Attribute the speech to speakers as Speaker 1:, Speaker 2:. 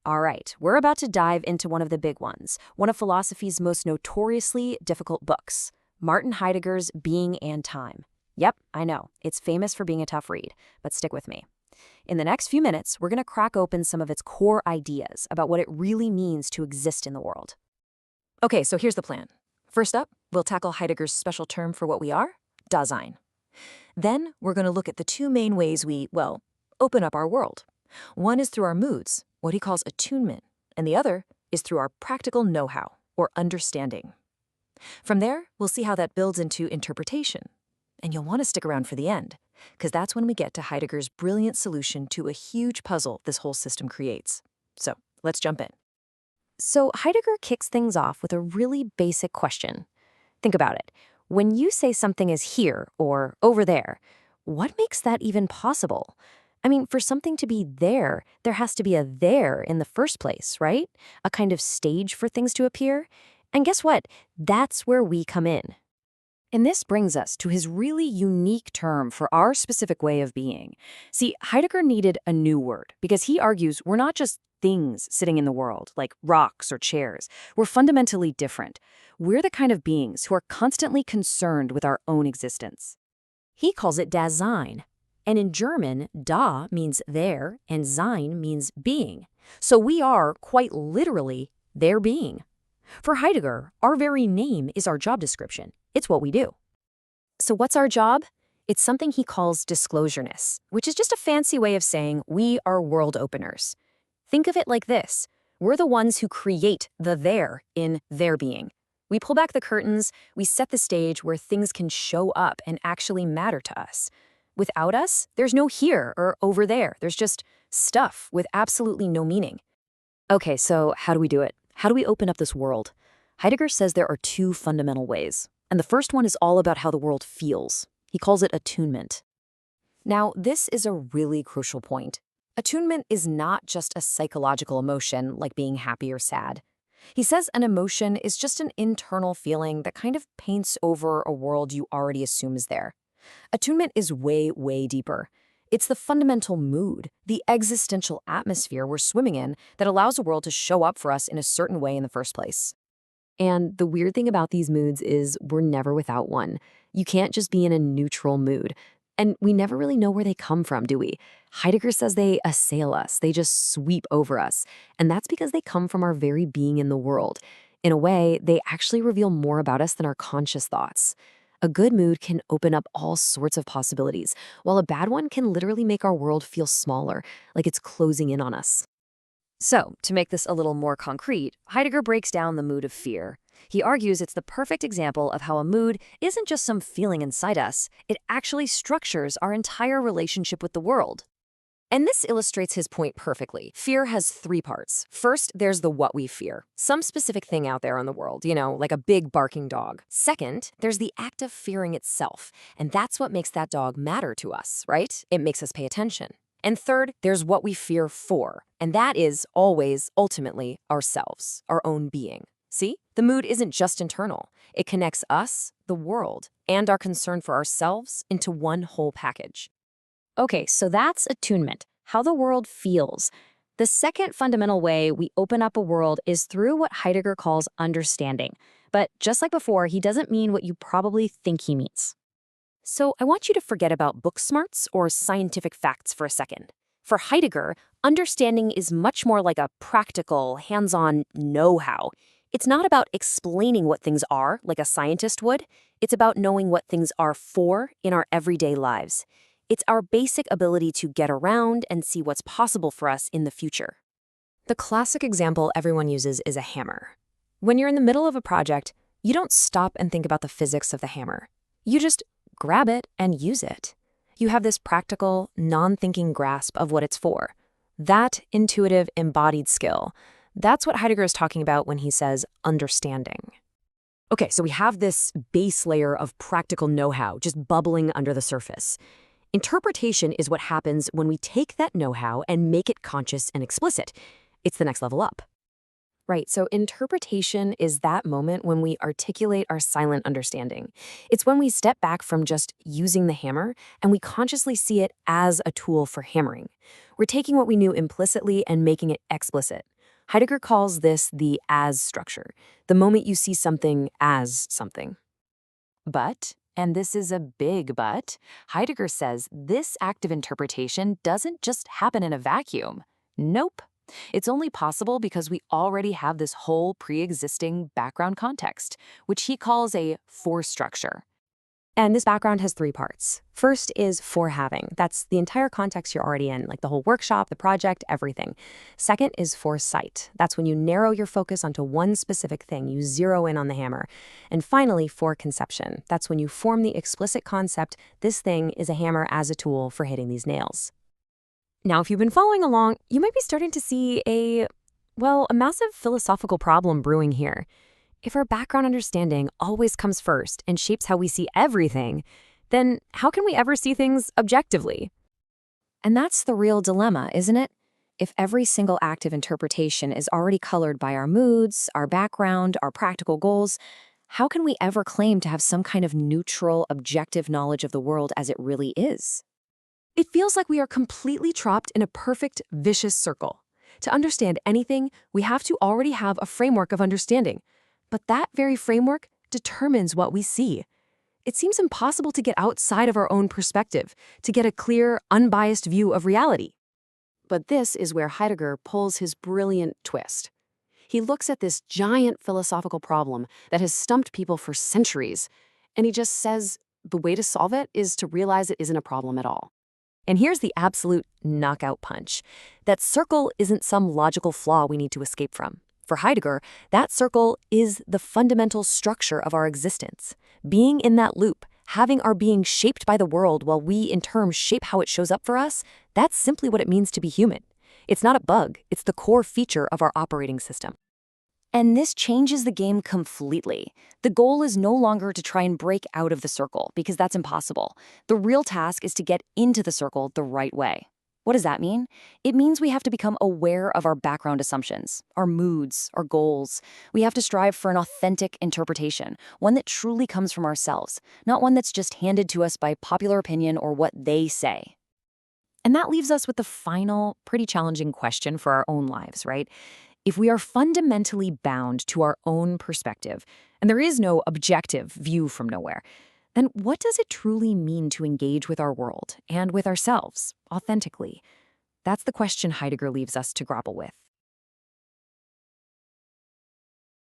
Speaker 1: All right, we're about to dive into one of the big ones, one of philosophy's most notoriously difficult books, Martin Heidegger's Being and Time. Yep, I know, it's famous for being a tough read, but stick with me. In the next few minutes, we're going to crack open some of its core ideas about what it really means to exist in the world. Okay, so here's the plan. First up, we'll tackle Heidegger's special term for what we are, Dasein. Then, we're going to look at the two main ways we, open up our world. One is through our moods, what he calls attunement, and the other is through our practical know-how, or understanding. From there, we'll see how that builds into interpretation. And you'll want to stick around for the end, because that's when we get to Heidegger's brilliant solution to a huge puzzle this whole system creates. So, let's jump in. So, Heidegger kicks things off with a really basic question. Think about it. When you say something is here or over there, what makes that even possible? I mean, for something to be there has to be a there in the first place, right? A kind of stage for things to appear. And guess what? That's where we come in. And this brings us to his really unique term for our specific way of being. See, Heidegger needed a new word because he argues we're not just things sitting in the world, like rocks or chairs. We're fundamentally different. We're the kind of beings who are constantly concerned with our own existence. He calls it Dasein. And in German, da means there and sein means being. So we are, quite literally, their being. For Heidegger, our very name is our job description. It's what we do. So what's our job? It's something he calls disclosureness, which is just a fancy way of saying we are world openers. Think of it like this. We're the ones who create the there in their being. We pull back the curtains, we set the stage where things can show up and actually matter to us. Without us, there's no here or over there. There's just stuff with absolutely no meaning. Okay, so how do we do it? How do we open up this world? Heidegger says there are two fundamental ways. And the first one is all about how the world feels. He calls it attunement. Now, this is a really crucial point. Attunement is not just a psychological emotion like being happy or sad. He says an emotion is just an internal feeling that kind of paints over a world you already assume is there. Attunement is way, way deeper. It's the fundamental mood, the existential atmosphere we're swimming in that allows the world to show up for us in a certain way in the first place. And the weird thing about these moods is we're never without one. You can't just be in a neutral mood. And we never really know where they come from, do we? Heidegger says they assail us. They just sweep over us. And that's because they come from our very being in the world. In a way, they actually reveal more about us than our conscious thoughts. A good mood can open up all sorts of possibilities, while a bad one can literally make our world feel smaller, like it's closing in on us. So, to make this a little more concrete, Heidegger breaks down the mood of fear. He argues it's the perfect example of how a mood isn't just some feeling inside us, it actually structures our entire relationship with the world. And this illustrates his point perfectly. Fear has three parts. First, there's the what we fear. Some specific thing out there in the world, like a big barking dog. Second, there's the act of fearing itself. And that's what makes that dog matter to us, right? It makes us pay attention. And third, there's what we fear for. And that is always, ultimately, ourselves, our own being. See? The mood isn't just internal. It connects us, the world, and our concern for ourselves into one whole package. Okay, so that's attunement, how the world feels. The second fundamental way we open up a world is through what Heidegger calls understanding. But just like before, he doesn't mean what you probably think he means. So I want you to forget about book smarts or scientific facts for a second. For Heidegger, understanding is much more like a practical, hands-on know-how. It's not about explaining what things are like a scientist would. It's about knowing what things are for in our everyday lives. It's our basic ability to get around and see what's possible for us in the future. The classic example everyone uses is a hammer. When you're in the middle of a project, you don't stop and think about the physics of the hammer. You just grab it and use it. You have this practical, non-thinking grasp of what it's for. That intuitive, embodied skill, that's what Heidegger is talking about when he says understanding. Okay, so we have this base layer of practical know-how just bubbling under the surface. Interpretation is what happens when we take that know-how and make it conscious and explicit. It's the next level up. Right, so interpretation is that moment when we articulate our silent understanding. It's when we step back from just using the hammer and we consciously see it as a tool for hammering. We're taking what we knew implicitly and making it explicit. Heidegger calls this the as structure, the moment you see something as something. But, and this is a big but, Heidegger says this act of interpretation doesn't just happen in a vacuum. Nope. It's only possible because we already have this whole pre-existing background context, which he calls a force structure. And this background has three parts. First is forehaving. That's the entire context you're already in, like the whole workshop, the project, everything. Second is foresight. That's when you narrow your focus onto one specific thing. You zero in on the hammer. And finally, foreconception. That's when you form the explicit concept, this thing is a hammer as a tool for hitting these nails. Now, if you've been following along, you might be starting to see a massive philosophical problem brewing here. If our background understanding always comes first and shapes how we see everything, then how can we ever see things objectively? And that's the real dilemma, isn't it? If every single act of interpretation is already colored by our moods, our background, our practical goals, how can we ever claim to have some kind of neutral, objective knowledge of the world as it really is? It feels like we are completely trapped in a perfect, vicious circle. To understand anything, we have to already have a framework of understanding. But that very framework determines what we see. It seems impossible to get outside of our own perspective, to get a clear, unbiased view of reality. But this is where Heidegger pulls his brilliant twist. He looks at this giant philosophical problem that has stumped people for centuries, and he just says the way to solve it is to realize it isn't a problem at all. And here's the absolute knockout punch. That circle isn't some logical flaw we need to escape from. For Heidegger, that circle is the fundamental structure of our existence. Being in that loop, having our being shaped by the world while we, in turn, shape how it shows up for us, that's simply what it means to be human. It's not a bug, it's the core feature of our operating system. And this changes the game completely. The goal is no longer to try and break out of the circle, because that's impossible. The real task is to get into the circle the right way. What does that mean? It means we have to become aware of our background assumptions, our moods, our goals. We have to strive for an authentic interpretation, one that truly comes from ourselves, not one that's just handed to us by popular opinion or what they say. And that leaves us with the final, pretty challenging question for our own lives, right? If we are fundamentally bound to our own perspective, and there is no objective view from nowhere, then what does it truly mean to engage with our world and with ourselves authentically? That's the question Heidegger leaves us to grapple with.